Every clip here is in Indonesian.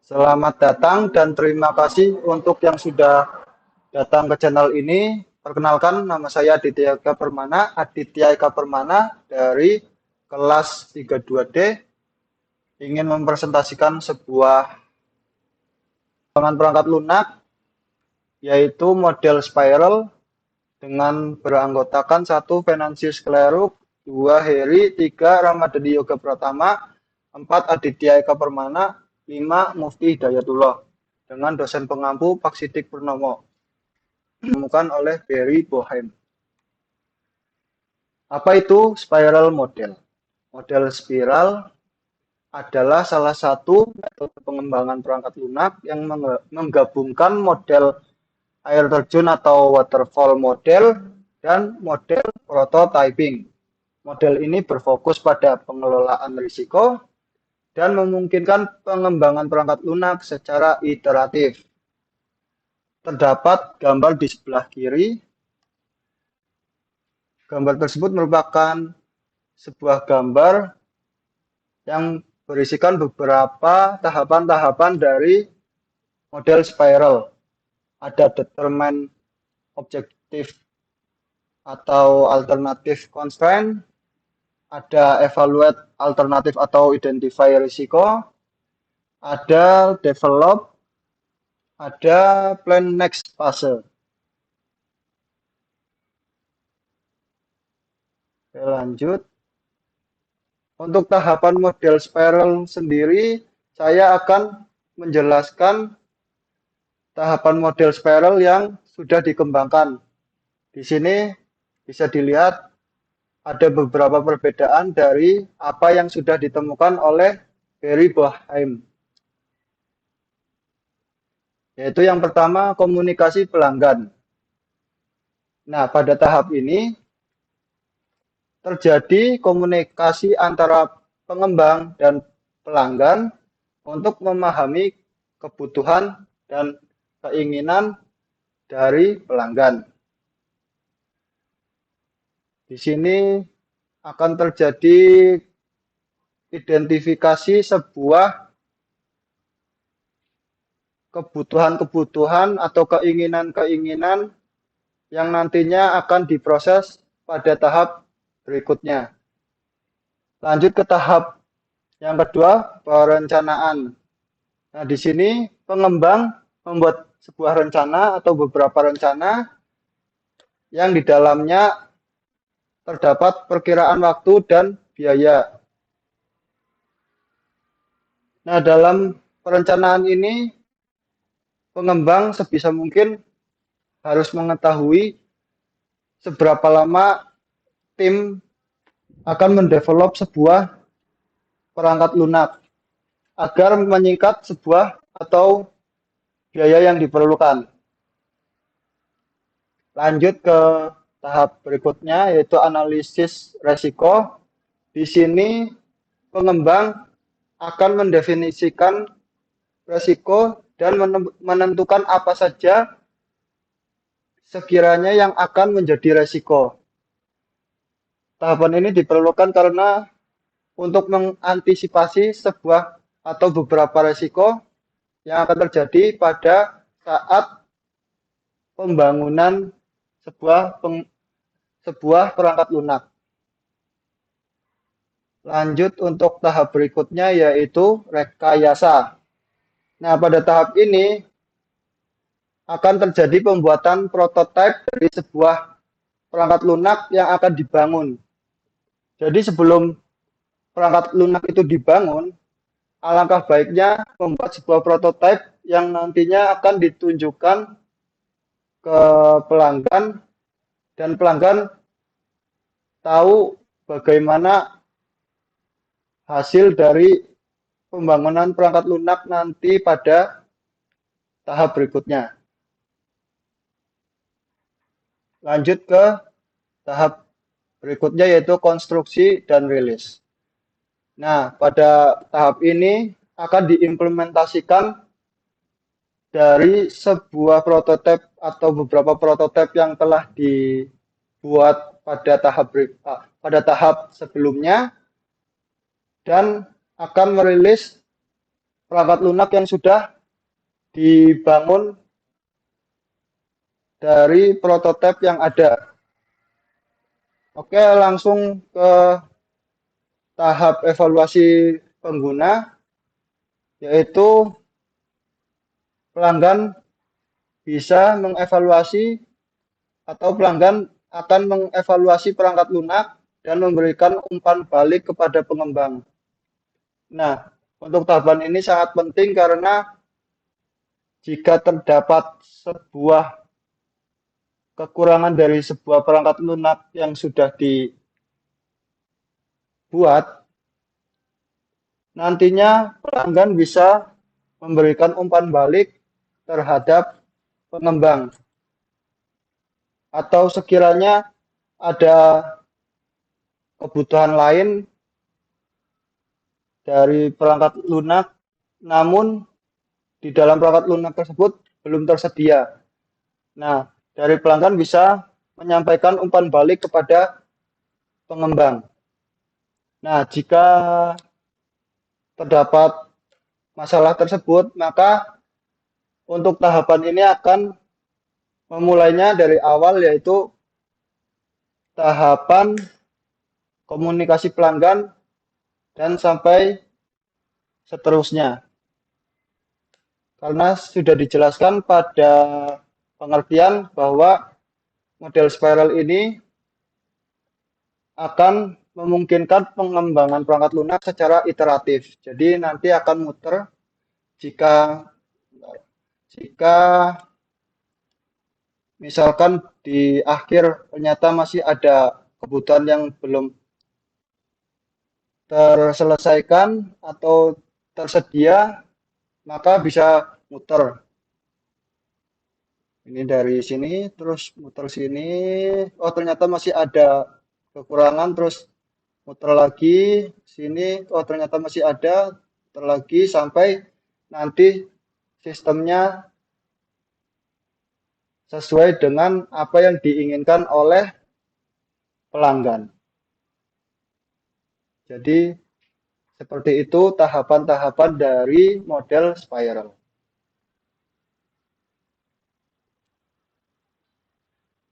Selamat datang dan terima kasih untuk yang sudah datang ke channel ini. Perkenalkan, nama saya Aditya Eka Permana dari kelas 32D. Ingin mempresentasikan sebuah perangkat lunak, yaitu model spiral dengan beranggotakan 1. Venantius Cleruk, 2. Heri, 3. Ramadhani Yoga Pratama, 4. Aditya Eka Permana, 5. Mufti Hidayatullah dengan dosen pengampu Pak Sidik Purnomo, ditemukan oleh Barry Boehm. Apa itu spiral model? Model spiral adalah salah satu metode pengembangan perangkat lunak yang menggabungkan model air terjun atau waterfall model dan model prototyping. Model ini berfokus pada pengelolaan risiko dan memungkinkan pengembangan perangkat lunak secara iteratif. Terdapat gambar di sebelah kiri. Gambar tersebut merupakan sebuah gambar yang berisikan beberapa tahapan-tahapan dari model spiral. Ada determine objective atau alternative constraint, ada evaluate alternatif atau identify risiko, ada develop, ada plan next fase. Oke, lanjut. Untuk tahapan model spiral sendiri, saya akan menjelaskan tahapan model spiral yang sudah dikembangkan. Di sini bisa dilihat ada beberapa perbedaan dari apa yang sudah ditemukan oleh Barry Boehm. Yaitu yang pertama, komunikasi pelanggan. Nah, pada tahap ini terjadi komunikasi antara pengembang dan pelanggan untuk memahami kebutuhan dan keinginan dari pelanggan. Di sini akan terjadi identifikasi sebuah kebutuhan-kebutuhan atau keinginan-keinginan yang nantinya akan diproses pada tahap berikutnya. Lanjut ke tahap yang kedua, perencanaan. Nah, di sini pengembang membuat sebuah rencana atau beberapa rencana yang di dalamnya terdapat perkiraan waktu dan biaya. Nah, dalam perencanaan ini pengembang sebisa mungkin harus mengetahui seberapa lama tim akan mendevelop sebuah perangkat lunak agar menyingkat sebuah atau biaya yang diperlukan. Lanjut ke tahap berikutnya, yaitu analisis resiko. Di sini pengembang akan mendefinisikan resiko dan menentukan apa saja sekiranya yang akan menjadi resiko. Tahapan ini diperlukan karena untuk mengantisipasi sebuah atau beberapa resiko yang akan terjadi pada saat pembangunan sebuah perangkat lunak. Lanjut untuk tahap berikutnya, yaitu rekayasa. Nah, pada tahap ini akan terjadi pembuatan prototipe dari sebuah perangkat lunak yang akan dibangun. Jadi sebelum perangkat lunak itu dibangun, alangkah baiknya membuat sebuah prototipe yang nantinya akan ditunjukkan ke pelanggan dan pelanggan tahu bagaimana hasil dari pembangunan perangkat lunak nanti pada tahap berikutnya. Lanjut ke tahap berikutnya, yaitu konstruksi dan rilis. Nah, pada tahap ini akan diimplementasikan dari sebuah prototipe atau beberapa prototipe yang telah dibuat pada tahap sebelumnya dan akan merilis perangkat lunak yang sudah dibangun dari prototipe yang ada. Oke, langsung ke tahap evaluasi pengguna, yaitu pelanggan bisa mengevaluasi atau pelanggan akan mengevaluasi perangkat lunak dan memberikan umpan balik kepada pengembang. Nah, untuk tahapan ini sangat penting karena jika terdapat sebuah kekurangan dari sebuah perangkat lunak yang sudah dibuat, nantinya pelanggan bisa memberikan umpan balik terhadap pengembang. Atau sekiranya ada kebutuhan lain dari perangkat lunak, namun di dalam perangkat lunak tersebut belum tersedia. Nah, dari pelanggan bisa menyampaikan umpan balik kepada pengembang. Nah, jika terdapat masalah tersebut, maka untuk tahapan ini akan memulainya dari awal, yaitu tahapan komunikasi pelanggan dan sampai seterusnya. Karena sudah dijelaskan pada pengertian bahwa model spiral ini akan memungkinkan pengembangan perangkat lunak secara iteratif. Jadi nanti akan muter jika jika misalkan di akhir ternyata masih ada kebutuhan yang belum terselesaikan atau tersedia, maka bisa muter. Ini dari sini, terus muter sini. Oh, ternyata masih ada kekurangan, terus muter lagi sini. Oh, ternyata masih ada, muter lagi sampai nanti sistemnya sesuai dengan apa yang diinginkan oleh pelanggan. Jadi seperti itu tahapan-tahapan dari model spiral.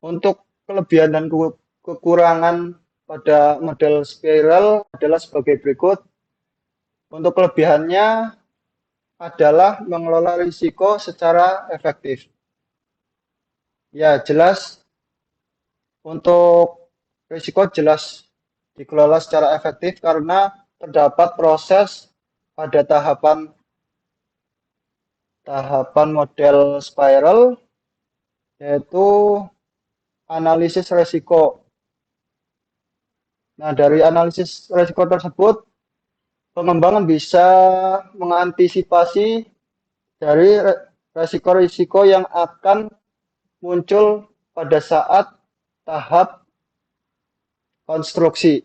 Untuk kelebihan dan kekurangan pada model spiral adalah sebagai berikut. Untuk kelebihannya adalah mengelola risiko secara efektif. Ya, jelas untuk risiko jelas dikelola secara efektif karena terdapat proses pada tahapan model spiral, yaitu analisis resiko. Nah, dari analisis resiko tersebut, pengembangan bisa mengantisipasi dari resiko-risiko yang akan muncul pada saat tahap konstruksi.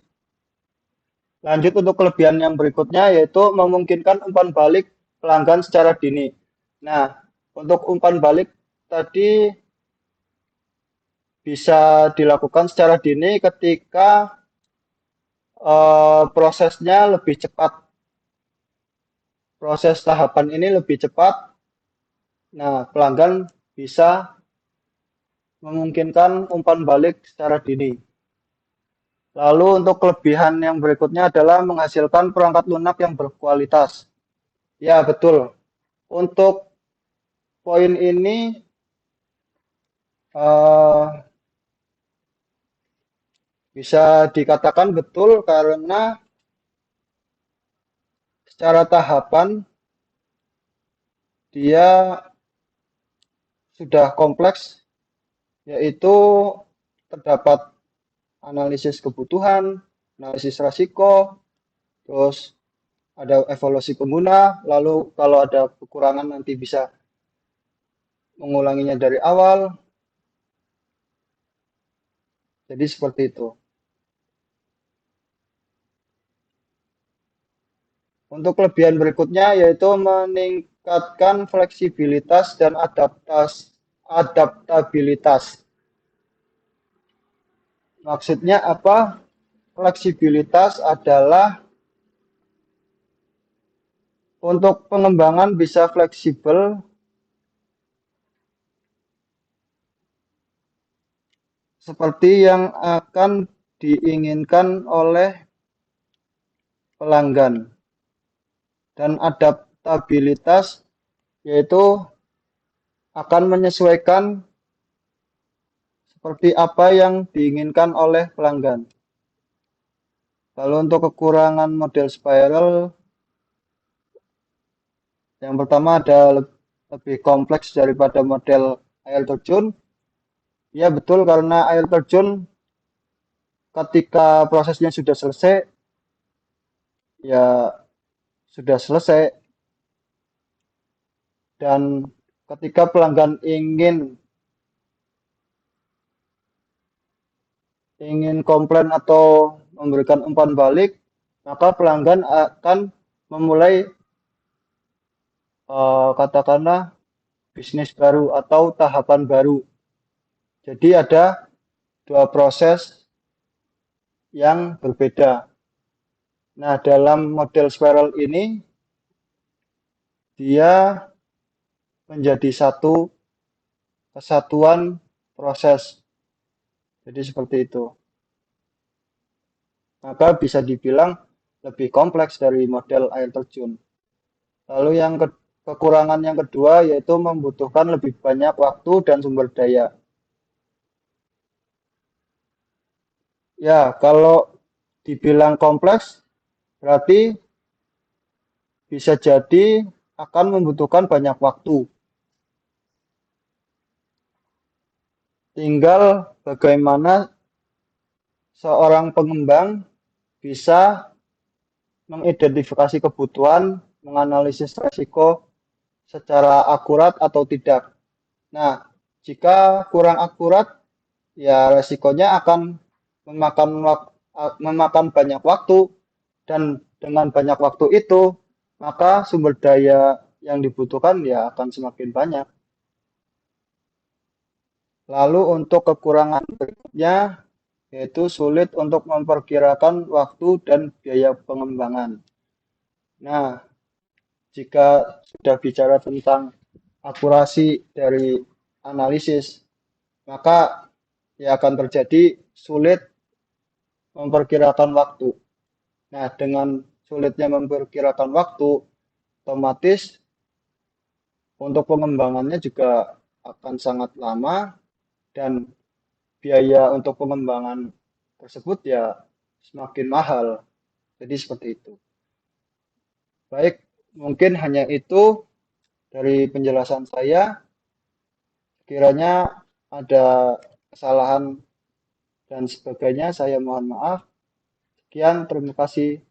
Lanjut untuk kelebihan yang berikutnya, yaitu memungkinkan umpan balik pelanggan secara dini. Nah, untuk umpan balik tadi bisa dilakukan secara dini ketika prosesnya lebih cepat. Proses tahapan ini lebih cepat. Nah, pelanggan bisa memungkinkan umpan balik secara dini. Lalu untuk kelebihan yang berikutnya adalah menghasilkan perangkat lunak yang berkualitas. Ya, betul. Untuk poin ini uh, bisa dikatakan betul karena secara tahapan dia sudah kompleks, yaitu terdapat analisis kebutuhan, analisis risiko, terus ada evaluasi pengguna, lalu kalau ada kekurangan nanti bisa mengulanginya dari awal. Jadi seperti itu. Untuk kelebihan berikutnya yaitu meningkatkan fleksibilitas dan adaptabilitas. Maksudnya apa? Fleksibilitas adalah Untuk pengembangan bisa fleksibel seperti yang akan diinginkan oleh pelanggan, dan adaptabilitas yaitu akan menyesuaikan seperti apa yang diinginkan oleh pelanggan. Lalu untuk kekurangan model spiral, yang pertama ada lebih kompleks daripada model air terjun. Ya betul, karena air terjun ketika prosesnya sudah selesai, ya sudah selesai. Dan ketika pelanggan ingin komplain atau memberikan umpan balik, maka pelanggan akan memulai katakanlah bisnis baru atau tahapan baru. Jadi ada dua proses yang berbeda. Nah, dalam model spiral ini dia menjadi satu kesatuan proses. Jadi seperti itu. Maka bisa dibilang lebih kompleks dari model air terjun. Lalu yang kekurangan yang kedua yaitu membutuhkan lebih banyak waktu dan sumber daya. Ya, kalau dibilang kompleks berarti bisa jadi akan membutuhkan banyak waktu. Tinggal bagaimana seorang pengembang bisa mengidentifikasi kebutuhan, menganalisis risiko secara akurat atau tidak. Nah, jika kurang akurat, ya resikonya akan memakan banyak waktu, dan dengan banyak waktu itu, maka sumber daya yang dibutuhkan ya akan semakin banyak. Lalu untuk kekurangan berikutnya, yaitu sulit untuk memperkirakan waktu dan biaya pengembangan. Nah, jika sudah bicara tentang akurasi dari analisis, maka ya akan terjadi sulit memperkirakan waktu. Nah, dengan sulitnya memperkirakan waktu, otomatis untuk pengembangannya juga akan sangat lama, dan biaya untuk pengembangan tersebut ya semakin mahal. Jadi seperti itu. Baik, mungkin hanya itu dari penjelasan saya. Kiranya ada kesalahan dan sebagainya, saya mohon maaf. Sekian, terima kasih.